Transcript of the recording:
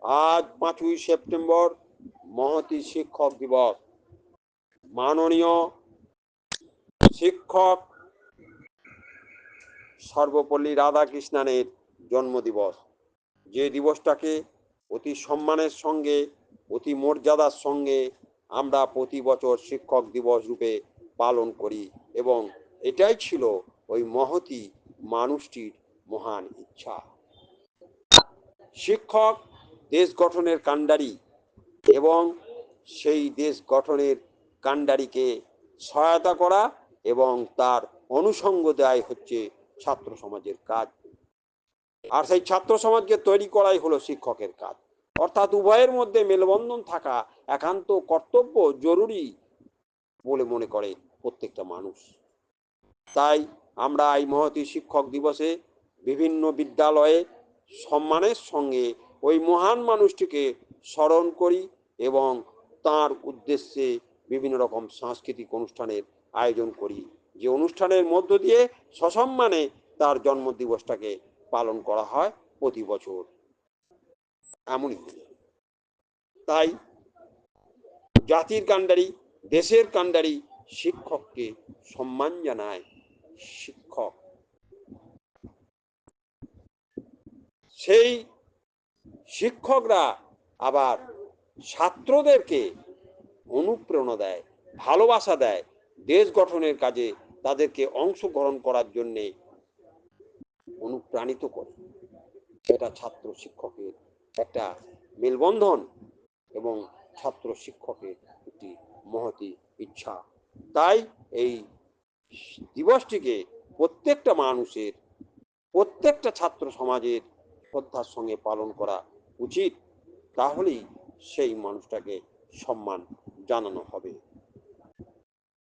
আজ 5ই সেপ্টেম্বর মহতী শিক্ষক দিবস। মাননীয় শিক্ষক সর্বপল্লী রাধাকৃষ্ণনের জন্মদিবস। যে দিবসটাকে অতি সম্মানের সঙ্গে, অতি মর্যাদার সঙ্গে আমরা প্রতি বছর শিক্ষক দিবস রূপে পালন করি, এবং এটাই ছিল ওই মহতী মানুষটির মহান ইচ্ছা। শিক্ষক দেশ গঠনের কাণ্ডারি, এবং সেই দেশ গঠনের কাণ্ডারিকে সহায়তা করা এবং তার অনুষঙ্গ দেয় হচ্ছে ছাত্র সমাজের কাজ। আর সেই ছাত্র সমাজকে তৈরি করাই হলো শিক্ষকের কাজ। অর্থাৎ উভয়ের মধ্যে মেলবন্ধন থাকা একান্ত কর্তব্য, জরুরি বলে মনে করে প্রত্যেকটা মানুষ। তাই আমরা এই মহতী শিক্ষক দিবসে বিভিন্ন বিদ্যালয়ে সম্মানের সঙ্গে ওই মহান মানুষটিকে স্মরণ করি এবং তার উদ্দেশ্যে বিভিন্ন রকম সাংস্কৃতিক অনুষ্ঠানের আয়োজন করি, যে অনুষ্ঠানের মধ্য দিয়ে সসম্মানে তার জন্মদিবসটাকে পালন করা হয় প্রতি বছর। এমনই তাই জাতির কাণ্ডারি, দেশের কাণ্ডারি শিক্ষককে সম্মান জানায় শিক্ষক। সেই শিক্ষকরা আবার ছাত্রদেরকে অনুপ্রেরণা দেয়, ভালোবাসা দেয়, দেশ গঠনের কাজে তাদেরকে অংশগ্রহণ করার জন্যে অনুপ্রাণিত করে। এটা ছাত্র শিক্ষকের একটা মেলবন্ধন এবং ছাত্র শিক্ষকের একটি মহতী ইচ্ছা। তাই এই দিবসটিকে প্রত্যেকটা মানুষের, প্রত্যেকটা ছাত্র সমাজের শ্রদ্ধার সঙ্গে পালন করা উচিত। তাহলেই সেই মানুষটাকে সম্মান জানানো হবে।